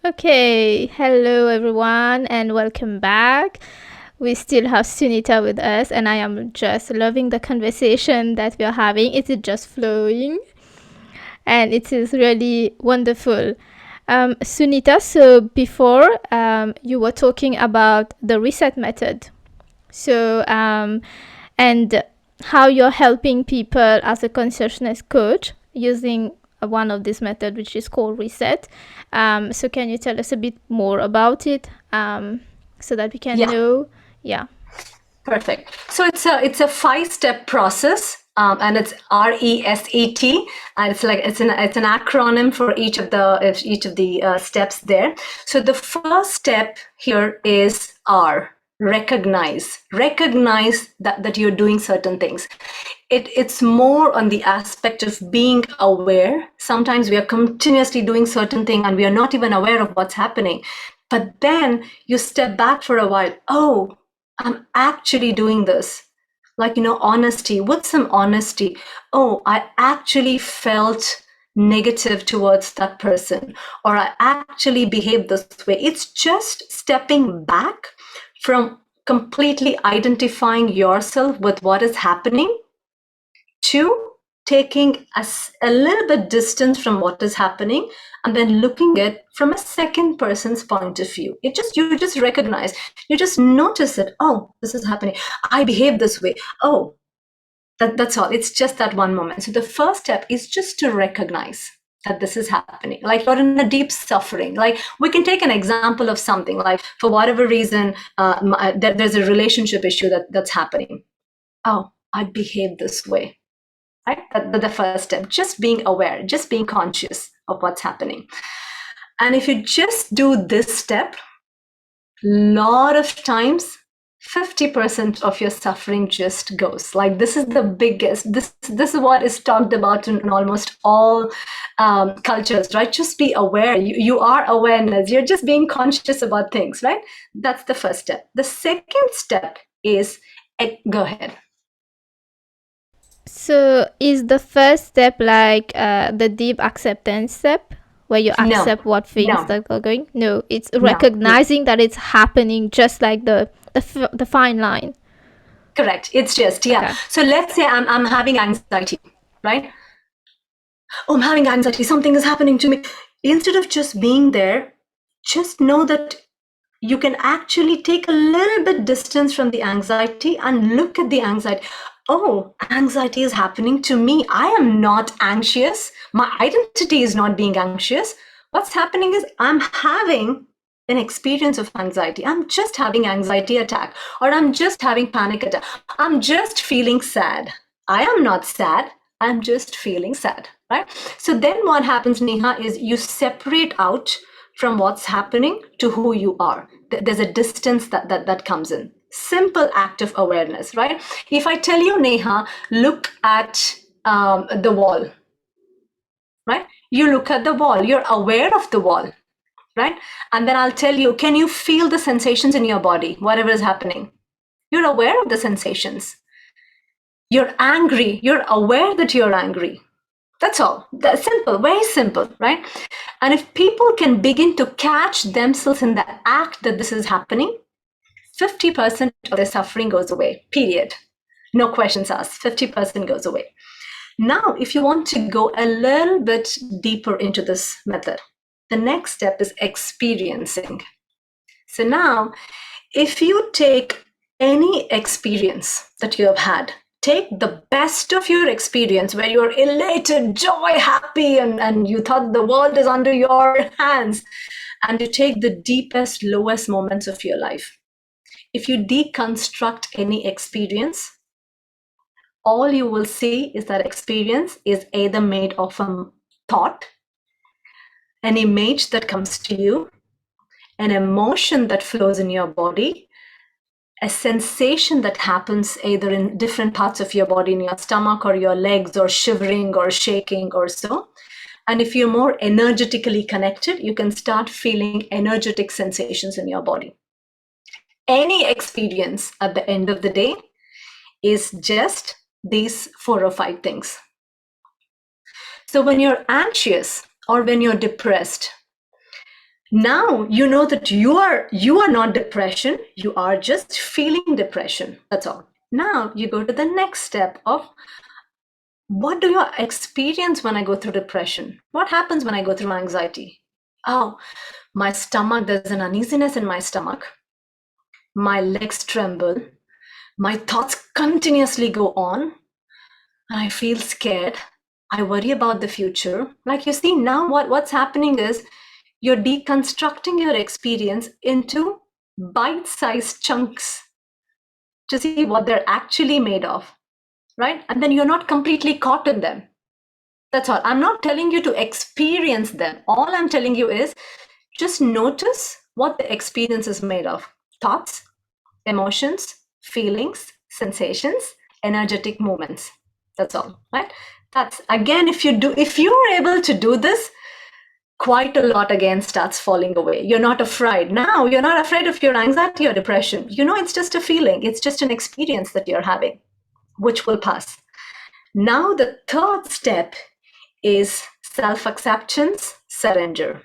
Okay, hello everyone and welcome back. We still have Sunita with us, and I am just loving the conversation that we are having. It is just flowing and it is really wonderful. Sunita, so before you were talking about the reset method. So, and how you're helping people as a consciousness coach using one of this method, which is called reset. So can you tell us a bit more about it, so that we can Yeah, know? Yeah. perfect. So it's a 5-step process, and it's RESET, and it's an acronym for each of the steps there. So the first step here is R. Recognize. Recognize that you're doing certain things. It's more on the aspect of being aware. Sometimes we are continuously doing certain thing and we are not even aware of what's happening. But then you step back for a while. Oh, I'm actually doing this. Like, honesty, with some honesty. Oh, I actually felt negative towards that person, or I actually behaved this way. It's just stepping back from completely identifying yourself with what is happening to taking a little bit distance from what is happening and then looking at it from a second person's point of view. You just recognize, you just notice it. Oh, this is happening. I behave this way. Oh, that's all. It's just that one moment. So the first step is just to recognize that this is happening. Like you're in a deep suffering. Like we can take an example of something like for whatever reason, there's a relationship issue that's happening. Oh, I behave this way, right? That's the first step. Just being aware, just being conscious of what's happening. And if you just do this step, lot of times 50% of your suffering just goes. Like this is the biggest, this is what is talked about in almost all cultures, right? Just be aware. You are awareness. You're just being conscious about things, right? That's the first step. The second step is, go ahead. So is the first step like the deep acceptance step, where you No, accept what things no, that are going? No, it's no. recognizing that it's happening, just like the fine line. Correct. It's just, yeah. Okay. So let's say I'm having anxiety, right? Oh, I'm having anxiety. Something is happening to me. Instead of just being there, just know that you can actually take a little bit distance from the anxiety and look at the anxiety. Oh, anxiety is happening to me. I am not anxious. My identity is not being anxious. What's happening is I'm having an experience of anxiety. I'm just having anxiety attack, or I'm just having panic attack. I'm just feeling sad. I am not sad. I'm just feeling sad, right? So then what happens, Neha, is you separate out from what's happening to who you are. There's a distance that comes in. Simple act of awareness, right? If I tell you, Neha, look at the wall, right? You look at the wall, you're aware of the wall, right? And then I'll tell you, can you feel the sensations in your body, whatever is happening? You're aware of the sensations. You're angry, you're aware that you're angry. That's all. That's simple, very simple, right? And if people can begin to catch themselves in the act that this is happening, 50% of their suffering goes away, period. No questions asked, 50% goes away. Now, if you want to go a little bit deeper into this method, the next step is experiencing. So now, if you take any experience that you have had, take the best of your experience where you're elated, joy, happy, and you thought the world is under your hands, and you take the deepest, lowest moments of your life. If you deconstruct any experience, all you will see is that experience is either made of a thought, an image that comes to you, an emotion that flows in your body, a sensation that happens either in different parts of your body, in your stomach or your legs, or shivering or shaking or so. And if you're more energetically connected, you can start feeling energetic sensations in your body. Any experience at the end of the day is just these 4 or 5 things. So when you're anxious or when you're depressed, Now you know that you are not depression, you are just feeling depression. That's all. Now you go to the next step of what do you experience when I go through depression? What happens when I go through anxiety? Oh, my stomach, there's an uneasiness in my stomach. My legs tremble. My thoughts continuously go on. And I feel scared. I worry about the future. Like you see, now what's happening is you're deconstructing your experience into bite-sized chunks to see what they're actually made of, right? And then you're not completely caught in them. That's all. I'm not telling you to experience them. All I'm telling you is just notice what the experience is made of. Thoughts, emotions, feelings, sensations, energetic movements. That's all, right? That's again, if you're able to do this, quite a lot again starts falling away. You're not afraid. Now you're not afraid of your anxiety or depression. You know, it's just a feeling. It's just an experience that you're having, which will pass. Now the third step is self-acceptance, surrender.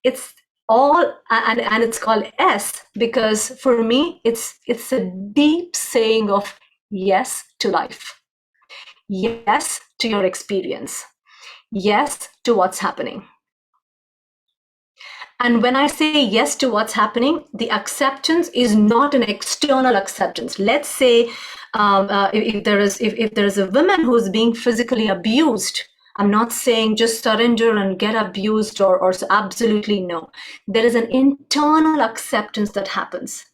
It's all, and it's called S because for me it's a deep saying of yes to life, yes to your experience, yes to what's happening. And when I say yes to what's happening, the acceptance is not an external acceptance. Let's say if there is a woman who's being physically abused, I'm not saying just surrender and get abused or absolutely no. There is an internal acceptance that happens.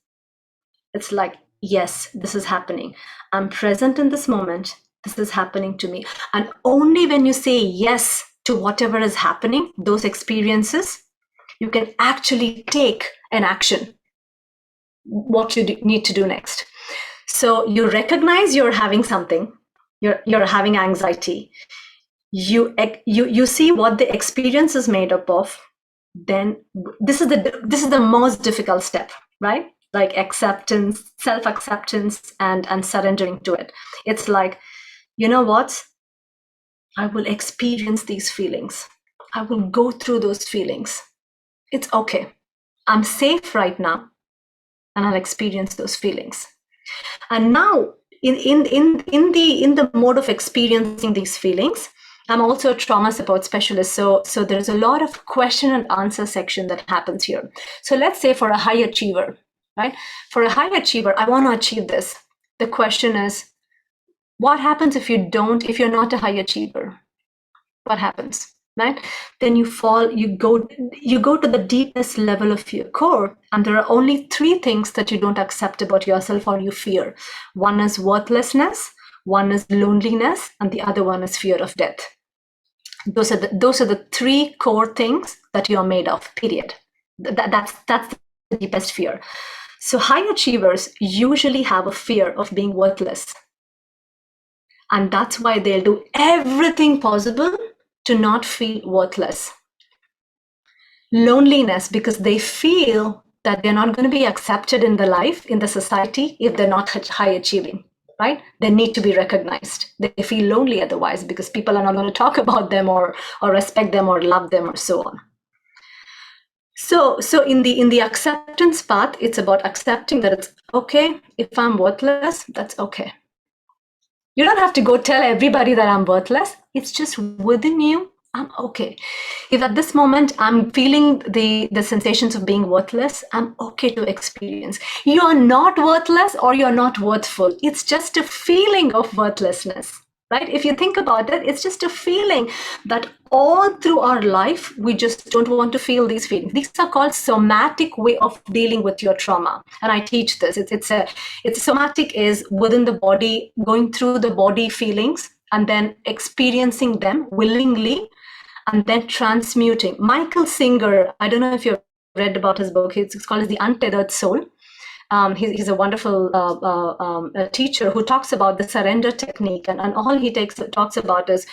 It's like, yes, this is happening. I'm present in this moment. This is happening to me. And only when you say yes to whatever is happening, those experiences, you can actually take an action, what you need to do next. So you recognize you're having something, you're having anxiety. You see what the experience is made up of. Then this is the most difficult step, right? Like acceptance, self-acceptance, and surrendering to it. It's like, you know what? I will experience these feelings. I will go through those feelings. It's okay. I'm safe right now, and I'll experience those feelings. And now, in the mode of experiencing these feelings, I'm also a trauma support specialist. So there's a lot of question and answer section that happens here. So let's say for a high achiever, right? For a high achiever, I want to achieve this. The question is, what happens if you're not a high achiever? What happens? Right? Then you go to the deepest level of your core, and there are only three things that you don't accept about yourself or you fear. One is worthlessness, one is loneliness, and the other one is fear of death. Those are the three core things that you're made of, period. That's the deepest fear. So high achievers usually have a fear of being worthless, and that's why they'll do everything possible to not feel worthless. Loneliness, because they feel that they're not going to be accepted in the life, in the society, if they're not high achieving, right? They need to be recognized. They feel lonely otherwise because people are not going to talk about them or respect them or love them or so on. So in the acceptance path, it's about accepting that it's okay if I'm worthless, that's okay. You don't have to go tell everybody that I'm worthless. It's just within you, I'm okay. If at this moment I'm feeling the sensations of being worthless, I'm okay to experience. You are not worthless or you're not worthful. It's just a feeling of worthlessness, right? If you think about it, it's just a feeling that all through our life, we just don't want to feel these feelings. These are called somatic way of dealing with your trauma. And I teach this. It's somatic is within the body, going through the body feelings and then experiencing them willingly and then transmuting. Michael Singer, I don't know if you've read about his book. It's called The Untethered Soul. He's a wonderful teacher who talks about the surrender technique, and all he talks about is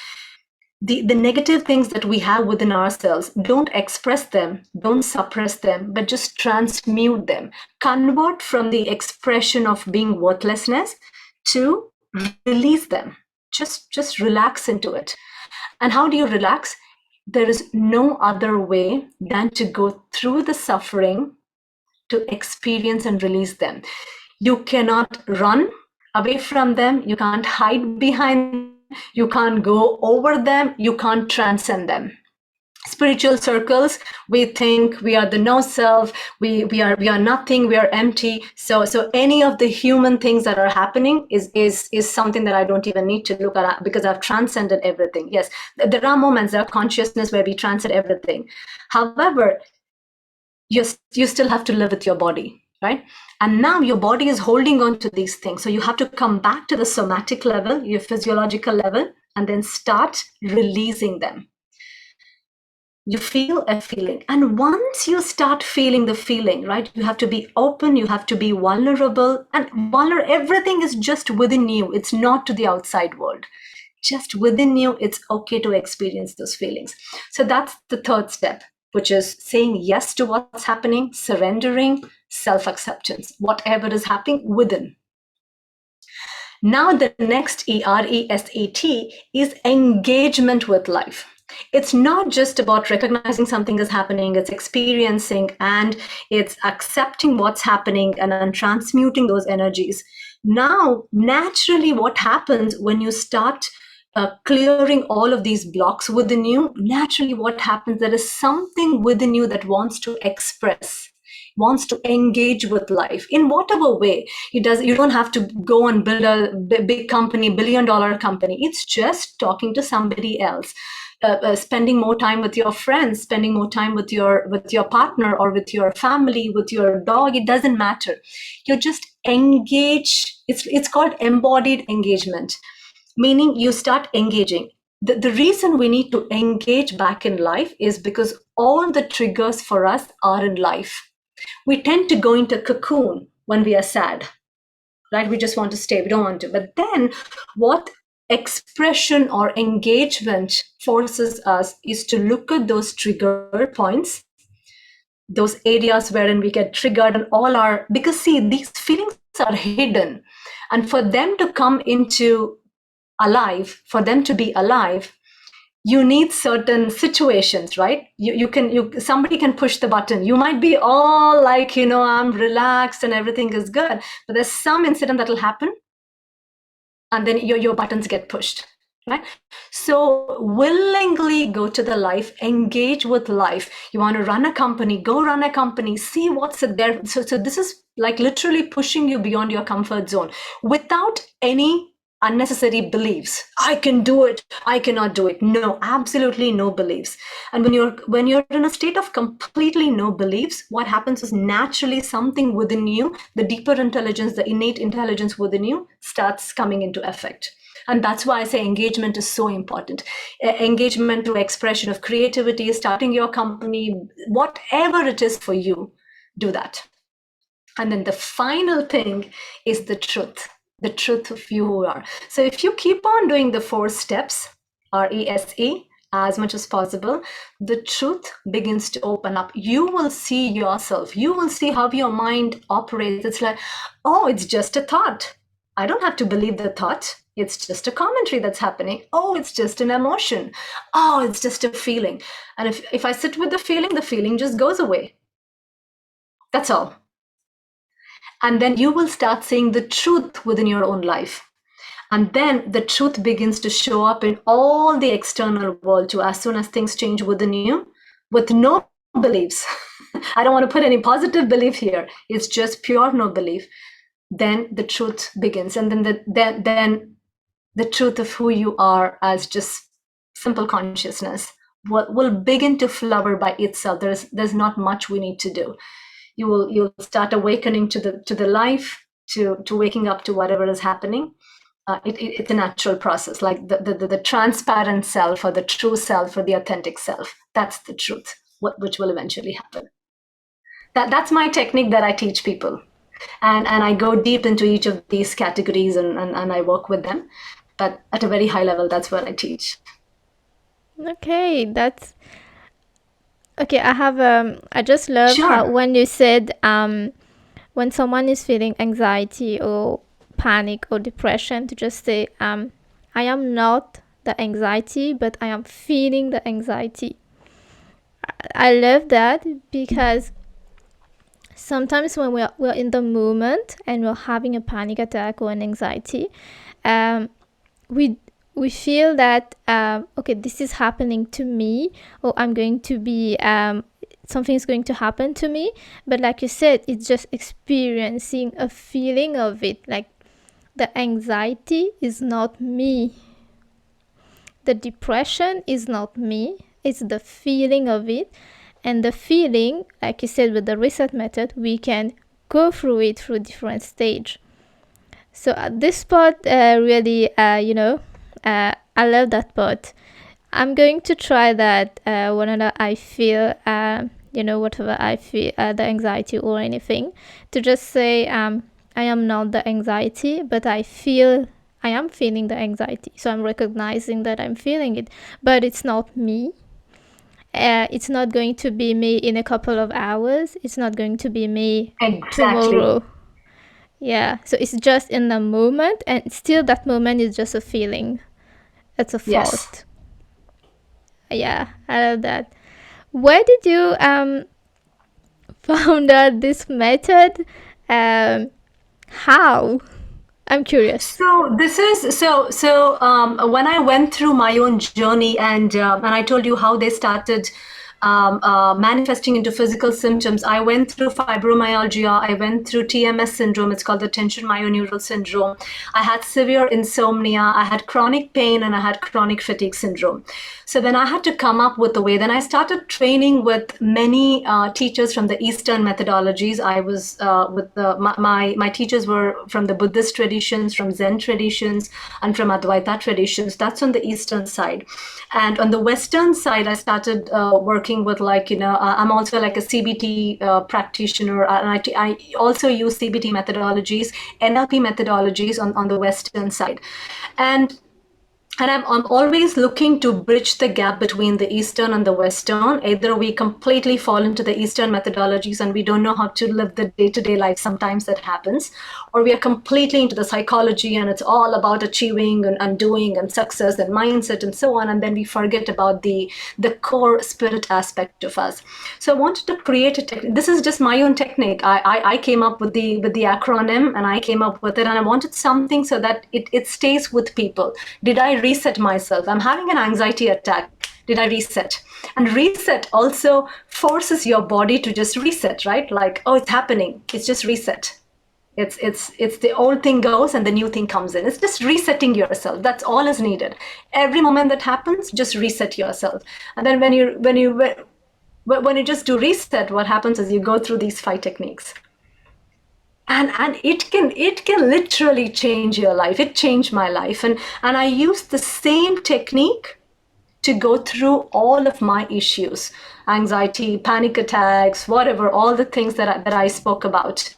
the negative things that we have within ourselves. Don't express them, don't suppress them, but just transmute them. Convert from the expression of being worthlessness to release them. Just relax into it. And how do you relax? there is no other way than to go through the suffering to experience and release them. You cannot run away from them. You can't hide behind them. You can't go over them. You can't transcend them. Spiritual circles, we think we are the no self, we are nothing, we are empty. So any of the human things that are happening is something that I don't even need to look at, because I've transcended everything. Yes, there are moments, there are consciousness where we transcend everything. However, you still have to live with your body, right? And now your body is holding on to these things, so you have to come back to the somatic level, your physiological level, and then start releasing them. You feel a feeling, and once you start feeling the feeling, right, you have to be open, you have to be vulnerable, and everything is just within you. It's not to the outside world, just within you. It's okay to experience those feelings. So that's the third step, which is saying yes to what's happening, surrendering, self-acceptance, whatever is happening within. Now the next ERESET is engagement with life. It's not just about recognizing something is happening, it's experiencing and it's accepting what's happening and then transmuting those energies. Now, naturally, what happens when you start clearing all of these blocks within you, naturally what happens, there is something within you that wants to express, wants to engage with life in whatever way it does. You don't have to go and build a big company, billion-dollar company. It's just talking to somebody else, spending more time with your friends, spending more time with your partner or with your family, with your dog. It doesn't matter. You just engage. It's called embodied engagement, meaning you start engaging. The reason we need to engage back in life is because all the triggers for us are in life. We tend to go into cocoon when we are sad, right? We just want to stay, we don't want to. But then what expression or engagement forces us is to look at those trigger points, those areas wherein we get triggered, and all our, because see, these feelings are hidden. And for them to come into alive, for them to be alive, you need certain situations, right? Somebody can push the button. You might be all like, I'm relaxed and everything is good, but there's some incident that will happen, and then your buttons get pushed, right? So willingly go to the life, engage with life. You want to run a company, go run a company, see what's there. So this is like literally pushing you beyond your comfort zone without any unnecessary beliefs. I can do it, I cannot do it. No, absolutely no beliefs. And when you're in a state of completely no beliefs, what happens is naturally something within you, the deeper intelligence, the innate intelligence within you, starts coming into effect. And that's why I say engagement is so important. Engagement to expression of creativity, starting your company, whatever it is for you, do that. And then the final thing is the truth of you who are. So if you keep on doing the 4 steps, RESE, as much as possible, the truth begins to open up. You will see yourself. You will see how your mind operates. It's like, oh, it's just a thought. I don't have to believe the thought. It's just a commentary that's happening. Oh, it's just an emotion. Oh, it's just a feeling. And if I sit with the feeling just goes away. That's all. And then you will start seeing the truth within your own life. And then the truth begins to show up in all the external world too, as soon as things change within you with no beliefs. I don't want to put any positive belief here. It's just pure no belief. Then the truth begins. And then the truth of who you are as just simple consciousness will begin to flower by itself. There's not much we need to do. You'll start awakening to the life, to waking up to whatever is happening. It's a natural process, like the transparent self or the true self or the authentic self. That's the truth, which will eventually happen. That's my technique that I teach people. And I go deep into each of these categories and I work with them. But at a very high level, that's what I teach. Okay, that's okay. I just love how Sure. when you said when someone is feeling anxiety or panic or depression, to just say I am not the anxiety, but I am feeling the anxiety. I love that because sometimes when we're in the moment and we're having a panic attack or an anxiety, we we feel that okay, this is happening to me, or I'm going to be something's going to happen to me. But like you said, it's just experiencing a feeling of it. Like the anxiety is not me, the depression is not me, it's the feeling of it. And the feeling, like you said, with the reset method, we can go through it through different stage. So at this part, really, I love that part. I'm going to try that whenever I feel, whatever I feel, the anxiety or anything, to just say, I am not the anxiety, but I am feeling the anxiety. So I'm recognizing that I'm feeling it, but it's not me. It's not going to be me in a couple of hours. It's not going to be me Exactly. tomorrow. Yeah, so it's just in the moment, and still that moment is just a feeling. It's a Yes. thought. Yeah, I love that. Where did you found out this method? How? I'm curious. So this is when I went through my own journey, and I told you how they started manifesting into physical symptoms. I went through fibromyalgia. I went through TMS syndrome. It's called the tension myoneural syndrome. I had severe insomnia. I had chronic pain, and I had chronic fatigue syndrome. So then I had to come up with a way. Then I started training with many teachers from the Eastern methodologies. I was with my teachers were from the Buddhist traditions, from Zen traditions, and from Advaita traditions. That's on the Eastern side. And on the Western side, I started working with I'm also like a CBT practitioner, and I also use CBT methodologies, NLP methodologies on the Western side. And I'm always looking to bridge the gap between the Eastern and the Western. Either we completely fall into the Eastern methodologies and we don't know how to live the day-to-day life. Sometimes that happens. Or we are completely into the psychology and it's all about achieving and doing and success and mindset and so on. And then we forget about the core spirit aspect of us. So I wanted to create a technique. This is just my own technique. I came up with the acronym, and I came up with it, and I wanted something so that it stays with people. Did I reset myself? I'm having an anxiety attack. Did I reset? And reset also forces your body to just reset, right? Like, oh, it's happening. It's just reset. It's the old thing goes and the new thing comes in. It's just resetting yourself. That's all is needed. Every moment that happens, just reset yourself. And then when you just do reset, what happens is you go through these 5 techniques. And it can literally change your life. It changed my life. And I used the same technique to go through all of my issues, anxiety, panic attacks, whatever, all the things that I spoke about.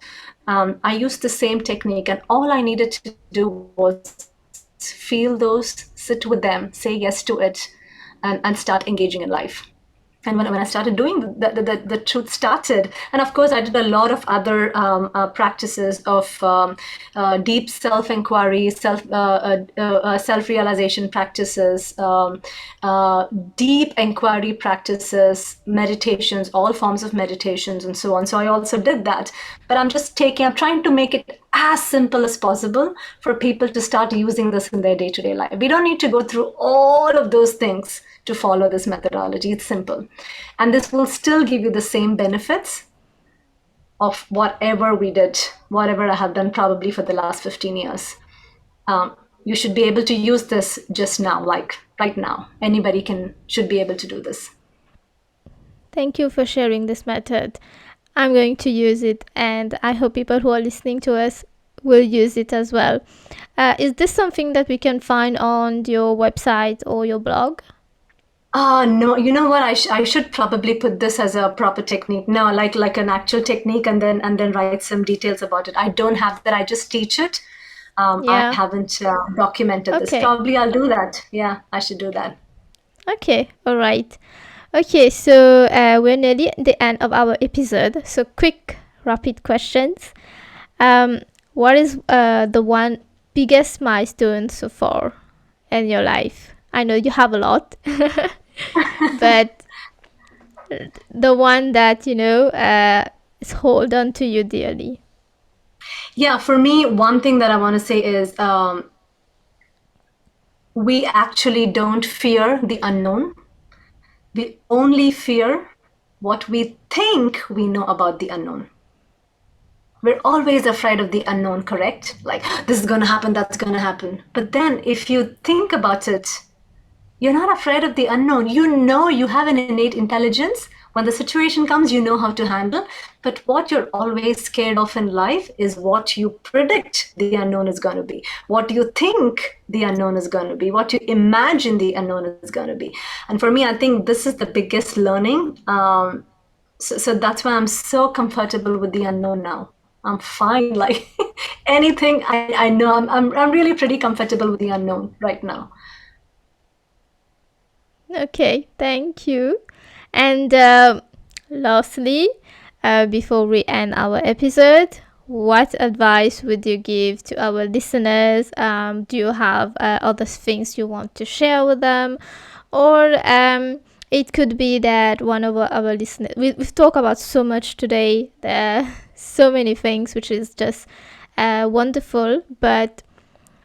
I used the same technique, and all I needed to do was feel those, sit with them, say yes to it, and start engaging in life. And when I started doing the truth started. And of course I did a lot of other practices of deep self-inquiry, self-realization practices, deep inquiry practices, meditations, all forms of meditations, and so on. So I also did that. But I'm trying to make it as simple as possible for people to start using this in their day-to-day life. We don't need to go through all of those things to follow this methodology. It's simple. And this will still give you the same benefits of whatever we did, whatever I have done probably for the last 15 years. You should be able to use this just now, like right now. Anybody should be able to do this. Thank you for sharing this method. I'm going to use it, and I hope people who are listening to us will use it as well. Is this something that we can find on your website or your blog? No, you know what? I should probably put this as a proper technique. No, like an actual technique, and then write some details about it. I don't have that. I just teach it. I Yeah. haven't documented this. Okay. Probably I'll do that. Yeah, I should do that. Okay. All right. Okay. So we're nearly at the end of our episode. So quick, rapid questions. What is the one biggest milestone so far in your life? I know you have a lot, but the one that is hold on to you dearly. Yeah, for me, one thing that I want to say is we actually don't fear the unknown. We only fear what we think we know about the unknown. We're always afraid of the unknown, correct? Like, this is going to happen, that's going to happen. But then, if you think about it, you're not afraid of the unknown. You know you have an innate intelligence. When the situation comes, you know how to handle. But what you're always scared of in life is what you predict the unknown is going to be, what you think the unknown is going to be, what you imagine the unknown is going to be. And for me, I think this is the biggest learning. So that's why I'm so comfortable with the unknown now. I'm fine. Like anything, I know I'm really pretty comfortable with the unknown right now. Okay, thank you. And lastly, before we end our episode, what advice would you give to our listeners? Do you have other things you want to share with them? Or it could be that one of our listeners, we've talked about so much today. There are so many things, which is just wonderful. But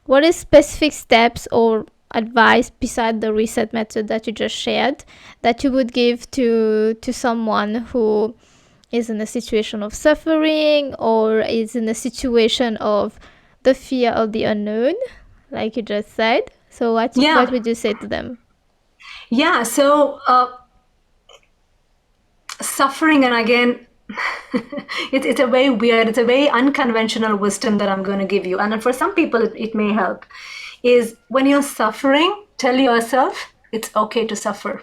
what is specific steps or advice beside the reset method that you just shared that you would give to someone who is in a situation of suffering or is in a situation of the fear of the unknown, like you just said? So what Yeah, would you say to them? yeah. So suffering, and again, it's a very weird, it's a very unconventional wisdom that I'm going to give you. And for some people, it may help. Is when you're suffering, tell yourself it's okay to suffer.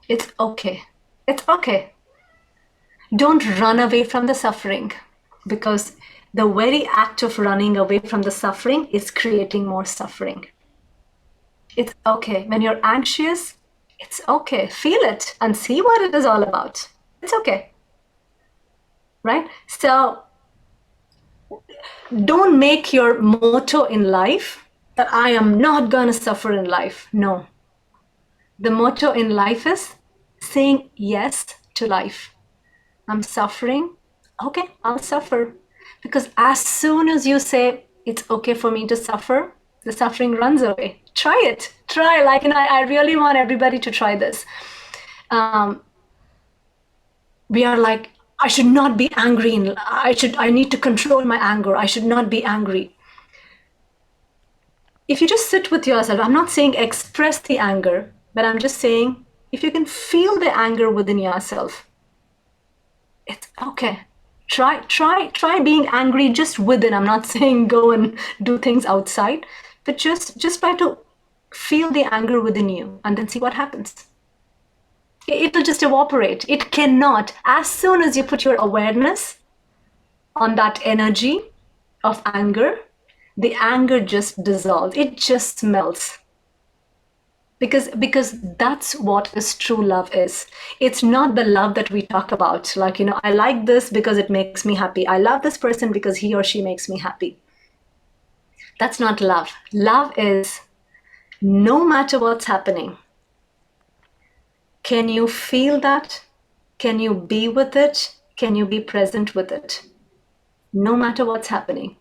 It's okay. It's okay. Don't run away from the suffering because the very act of running away from the suffering is creating more suffering. It's okay. When you're anxious, it's okay. Feel it and see what it is all about. It's okay. Right? So don't make your motto in life that I am not going to suffer in life. No. The motto in life is saying yes to life. I'm suffering. Okay, I'll suffer. Because as soon as you say it's okay for me to suffer, the suffering runs away. Try it. Try. Like, I really want everybody to try this. Um, we are like, I should not be angry. I need to control my anger. I should not be angry. If you just sit with yourself, I'm not saying express the anger, but I'm just saying if you can feel the anger within yourself, it's okay. Try being angry just within. I'm not saying go and do things outside, but just try to feel the anger within you and then see what happens. It'll just evaporate. It cannot. As soon as you put your awareness on that energy of anger, the anger just dissolves. It just melts. Because that's what is true love is. It's not the love that we talk about, like, I like this because it makes me happy, I love this person because he or she makes me happy. That's not love. Love is, no matter what's happening, can you feel that? Can you be with it? Can you be present with it? No matter what's happening,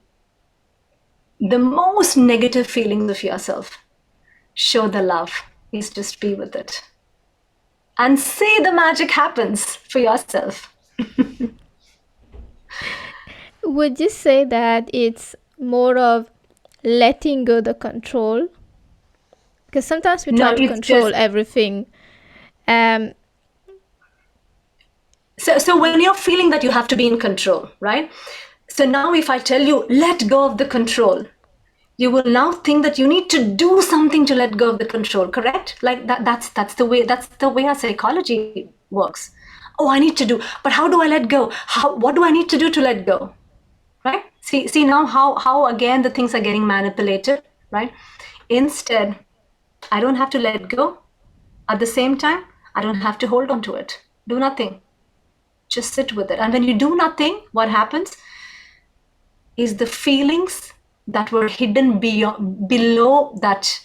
the most negative feelings of yourself, show the love, is just be with it and see the magic happens for yourself. Would you say that it's more of letting go the control? Because sometimes we try No, to it's control just everything. Um, so when you're feeling that you have to be in control, right? So now if I tell you let go of the control, you will now think that you need to do something to let go of the control, correct? Like that's the way our psychology works. Oh, I need to do, but how do I let go? What do I need to do to let go? Right? See now how again the things are getting manipulated, right? Instead, I don't have to let go. At the same time, I don't have to hold on to it. Do nothing. Just sit with it. And when you do nothing, what happens is the feelings that were hidden below that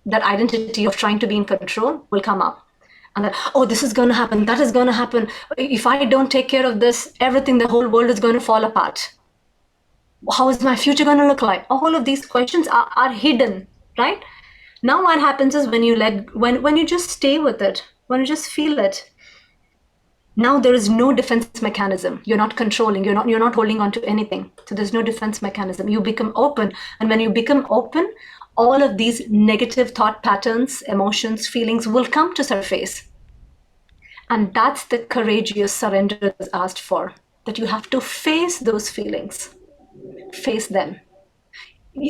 that identity of trying to be in control will come up. And that, oh, this is going to happen, that is going to happen. If I don't take care of this, everything, the whole world is going to fall apart. How is my future going to look like? All of these questions are hidden, right? Now what happens is when you just stay with it, when you just feel it, now there is no defense mechanism. You're not controlling, you're not holding on to anything. So there's no defense mechanism. You become open. And when you become open, all of these negative thought patterns, emotions, feelings will come to surface. And that's the courageous surrender that's asked for, that you have to face those feelings, face them.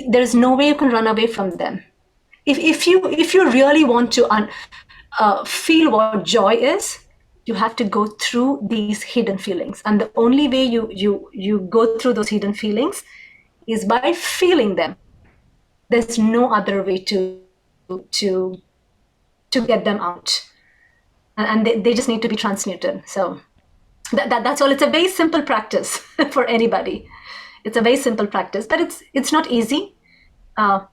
There's no way you can run away from them. If you really want to feel what joy is, you have to go through these hidden feelings, and the only way you go through those hidden feelings is by feeling them. There's no other way to get them out, and they just need to be transmuted. So that's all. It's a very simple practice for anybody. It's a very simple practice, but it's not easy. But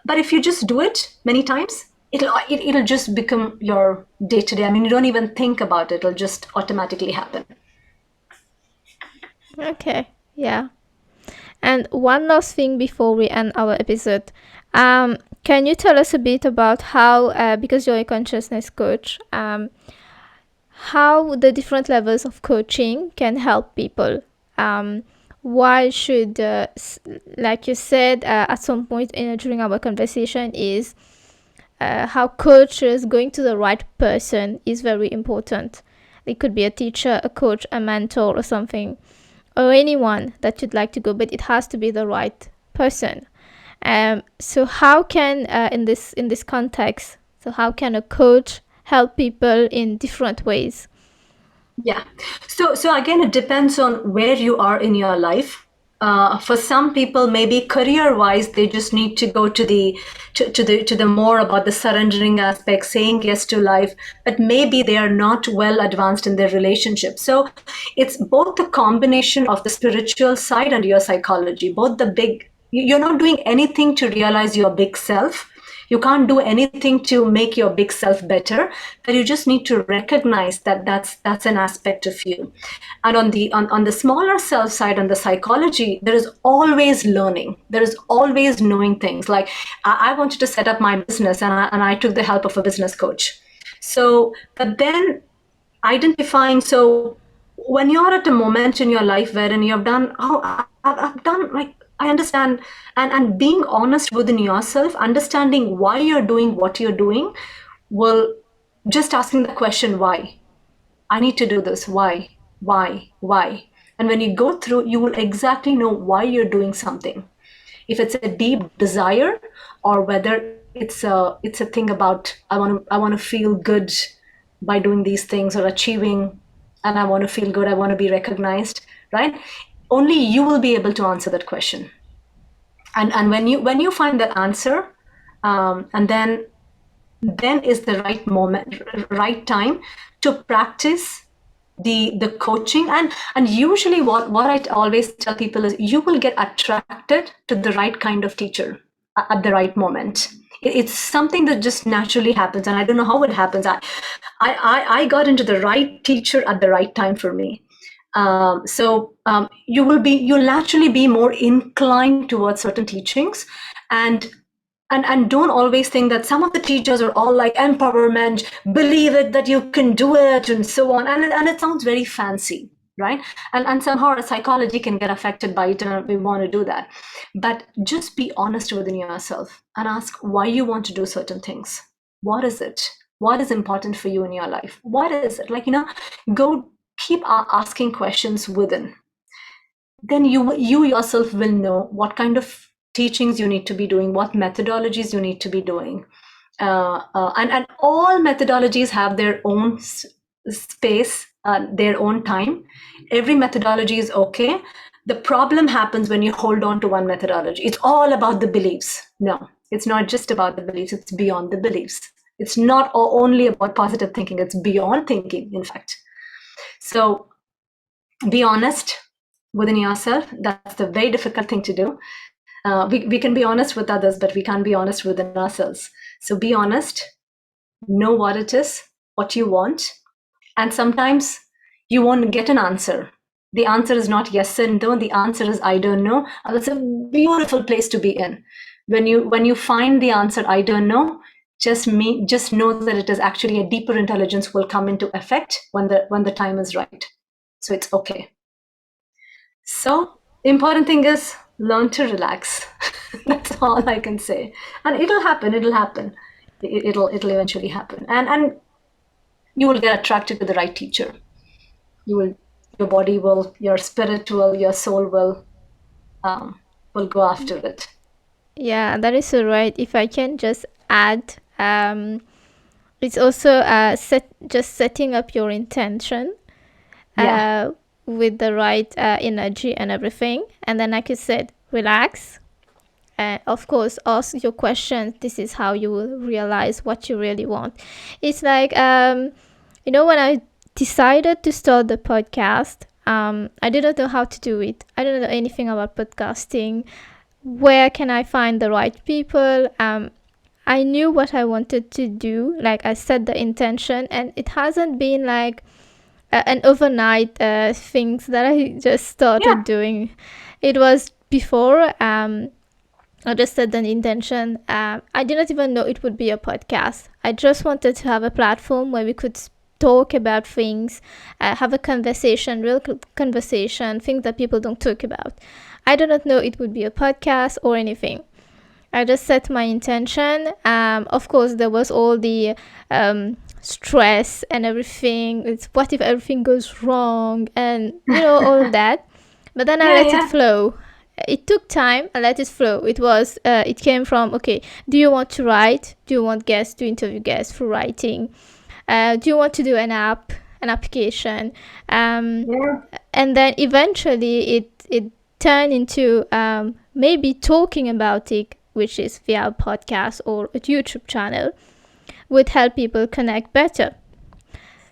if you just do it many times, it'll just become your day to day. I mean, you don't even think about it; it'll just automatically happen. Okay, yeah. And one last thing before we end our episode. Can you tell us a bit about how, because you're a consciousness coach, how the different levels of coaching can help people? Why should, like you said at some point during our conversation, is how coaches going to the right person is very important. It could be a teacher, a coach, a mentor, or something, or anyone that you'd like to go, but it has to be the right person. So how can in this context, so how can a coach help people in different ways? Yeah. So again, it depends on where you are in your life. For some people, maybe career-wise, they just need to go to the more about the surrendering aspect, saying yes to life. But maybe they are not well advanced in their relationship. So it's both the combination of the spiritual side and your psychology. Both the big. You're not doing anything to realize your big self. You can't do anything to make your big self better, but you just need to recognize that that's an aspect of you. And on the smaller self side, on the psychology, there is always learning. There is always knowing things. Like I wanted to set up my business, and I took the help of a business coach. So, but then identifying. So when you're at a moment in your life wherein you've done, I've done, like, I understand, and being honest within yourself, understanding why you're doing what you're doing, will just asking the question, why? I need to do this. Why? And when you go through, you will exactly know why you're doing something. If it's a deep desire, or whether it's a thing about I want to feel good by doing these things, or achieving, and I want to feel good, I want to be recognized, right? Only you will be able to answer that question. And when you find that answer, and then is the right time to practice the coaching. And usually what I always tell people is, you will get attracted to the right kind of teacher at the right moment. It's something that just naturally happens, and I don't know how it happens. I got into the right teacher at the right time for me. You'll naturally be more inclined towards certain teachings. And don't always think that some of the teachers are all like empowerment, believe it, that you can do it, and so on. And it sounds very fancy, right? And somehow our psychology can get affected by it, and we want to do that. But just be honest within yourself and ask why you want to do certain things. What is it? What is important for you in your life? What is it? Like, go keep asking questions within. Then you yourself will know what kind of teachings you need to be doing, what methodologies you need to be doing. And all methodologies have their own space, their own time. Every methodology is okay. The problem happens when you hold on to one methodology. It's all about the beliefs. No, it's not just about the beliefs. It's beyond the beliefs. It's not only about positive thinking. It's beyond thinking, in fact. So be honest within yourself. That's a very difficult thing to do. We can be honest with others, but we can't be honest within ourselves. So be honest, know what it is, what you want, and sometimes you won't get an answer. The answer is not yes and no, the answer is I don't know. And that's a beautiful place to be in. When you find the answer I don't know, just know that it is actually a deeper intelligence will come into effect when the time is right. So it's okay. So important thing is learn to relax. That's all I can say. And it'll happen, it'll happen. It'll eventually happen. And you will get attracted to the right teacher. Your body will, your spirit will, your soul will go after it. Yeah, that is so right. If I can just add, it's also just setting up your intention Yeah. uh, with the right energy and everything. And then, like you said, relax. Of course, ask your questions. This is how you will realize what you really want. It's like, when I decided to start the podcast, I didn't know how to do it. I didn't know anything about podcasting. Where can I find the right people? I knew what I wanted to do. Like, I set the intention, and it hasn't been like an overnight things that I just started Yeah. doing. It was before. I just set an intention. I didn't even know it would be a podcast. I just wanted to have a platform where we could talk about things, have a conversation, real conversation, things that people don't talk about. I did not know it would be a podcast or anything. I just set my intention. Of course, there was all the stress and everything. It's what if everything goes wrong, and all of that. But then I Yeah, let it yeah. flow. It took time. I let it flow. It came from, okay, do you want to write? Do you want guests to interview guests for writing? Do you want to do an application? Yeah. And then eventually it turned into maybe talking about it, which is via a podcast or a YouTube channel, would help people connect better.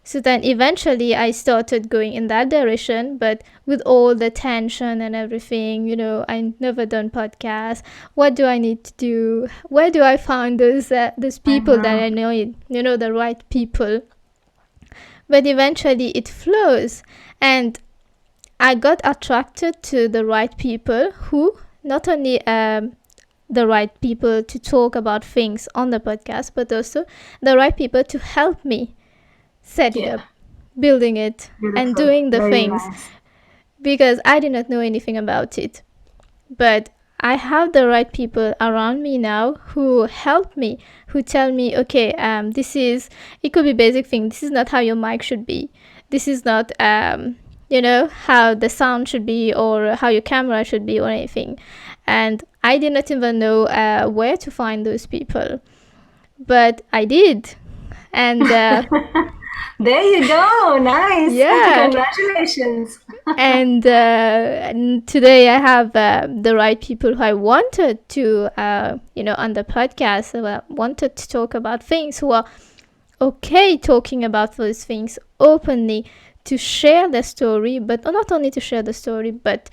So then eventually I started going in that direction, but with all the tension and everything, I never done podcasts. What do I need to do? Where do I find those I people that know. I know, the right people? But eventually it flows, and I got attracted to the right people who not only the right people to talk about things on the podcast, but also the right people to help me set it up, Yeah. building it, and Beautiful. doing the Very things, nice. because I did not know anything about it. But I have the right people around me now who help me, who tell me, okay, it could be basic thing. This is not how your mic should be. This is not, how the sound should be or how your camera should be or anything. And I did not even know where to find those people. But I did. And There you go. Nice. yeah. Congratulations. And today I have the right people who I wanted to, on the podcast, who I wanted to talk about things, who are okay talking about those things openly, to share the story, but not only to share the story, but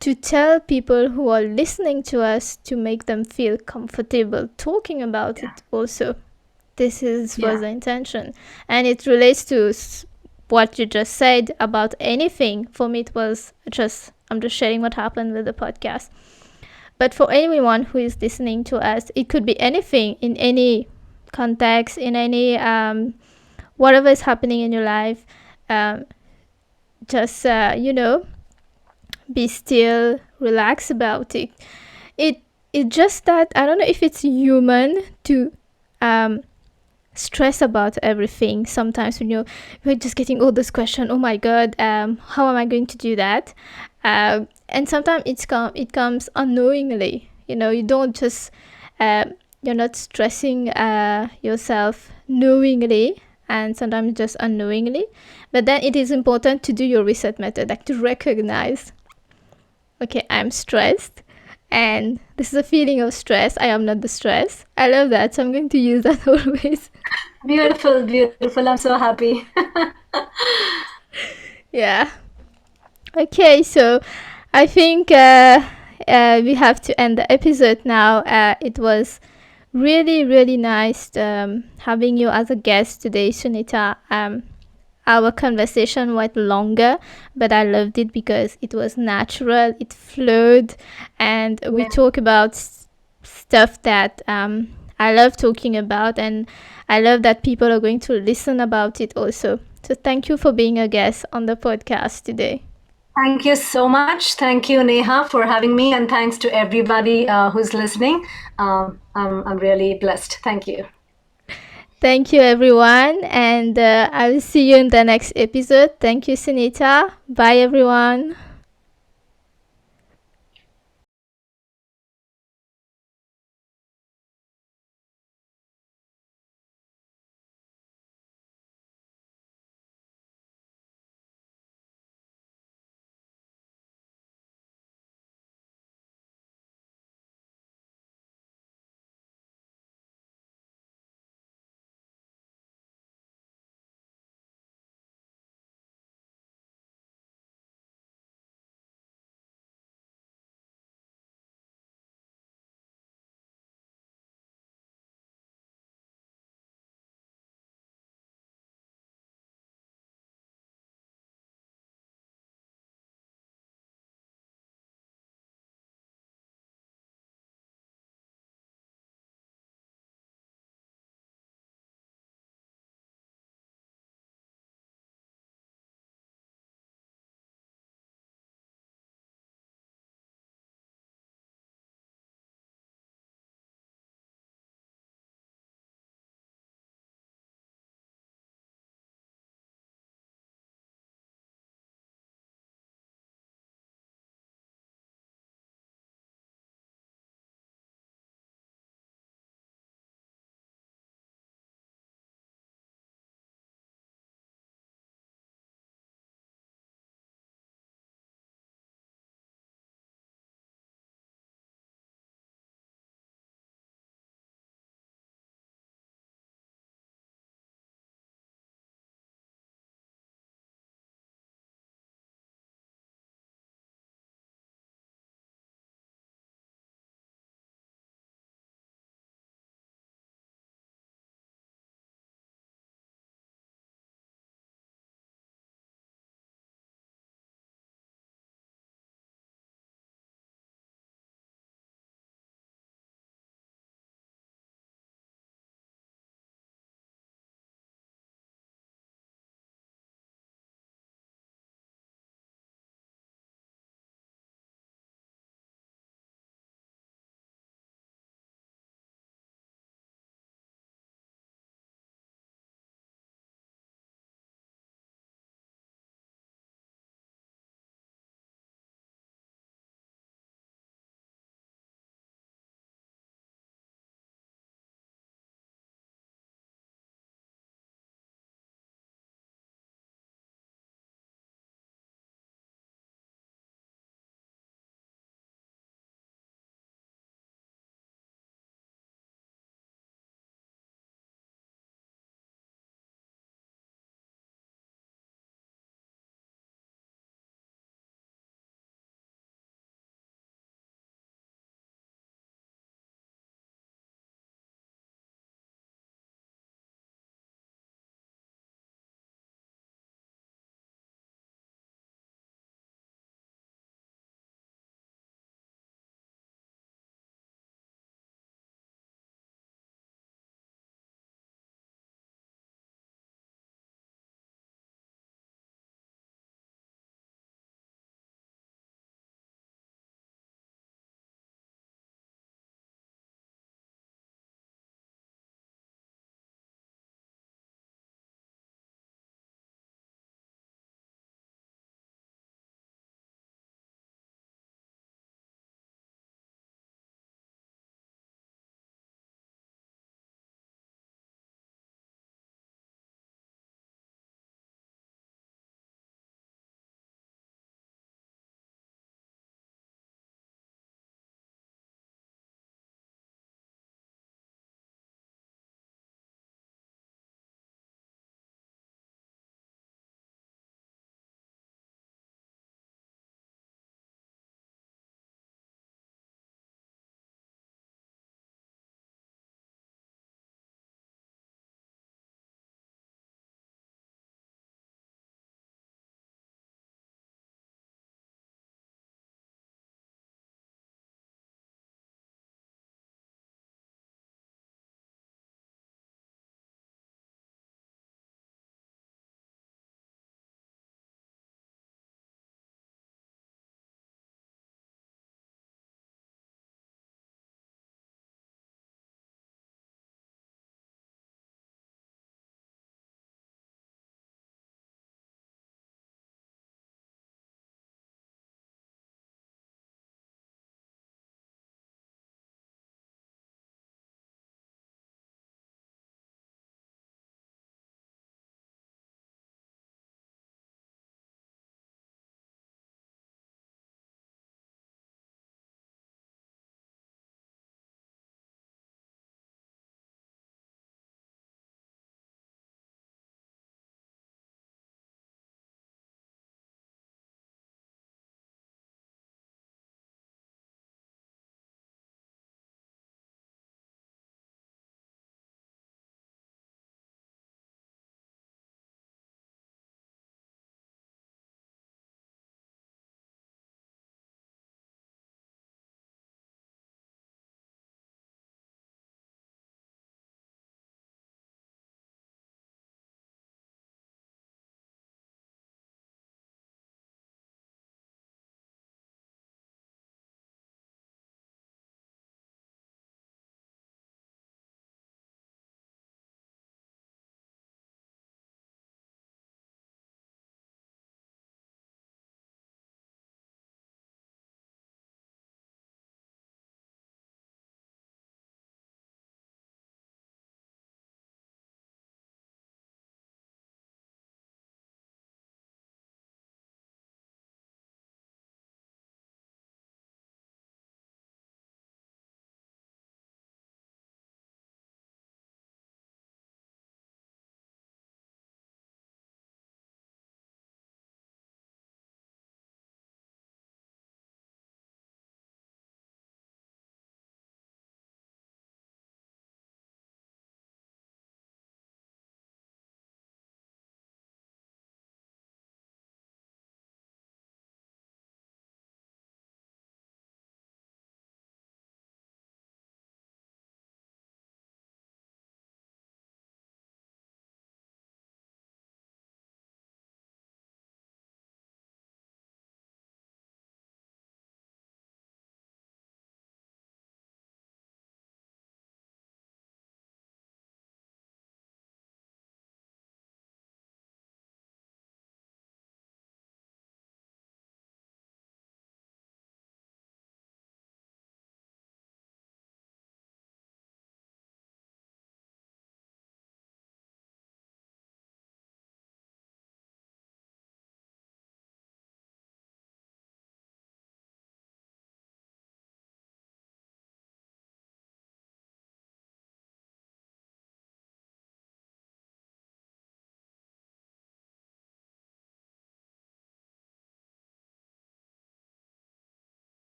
to tell people who are listening to us, to make them feel comfortable talking about Yeah. it also. Was Yeah. the intention, and it relates to what you just said about anything. For me, it was I'm just sharing what happened with the podcast. But for anyone who is listening to us, it could be anything, in any context, in any whatever is happening in your life. Just be still, relax about it. It just that I don't know if it's human to stress about everything sometimes when you're just getting all this question. Oh my god, how am I going to do that? And sometimes it comes unknowingly. You don't just you're not stressing yourself knowingly, and sometimes just unknowingly. But then it is important to do your reset method, like to recognize, okay, I'm stressed, and this is a feeling of stress. I am not the stress. I love that, so I'm going to use that always. Beautiful. Beautiful. I'm so happy. Yeah. Okay, so I think we have to end the episode now. It was Really, really nice having you as a guest today, Sunita. Our conversation went longer, but I loved it because it was natural, it flowed, and we Yeah. talk about stuff that I love talking about, and I love that people are going to listen about it also. So thank you for being a guest on the podcast today. Thank you so much. Thank you, Neha, for having me, and thanks to everybody who's listening. I'm really blessed. Thank you. Thank you, everyone, and I'll see you in the next episode. Thank you, Sunita. Bye, everyone.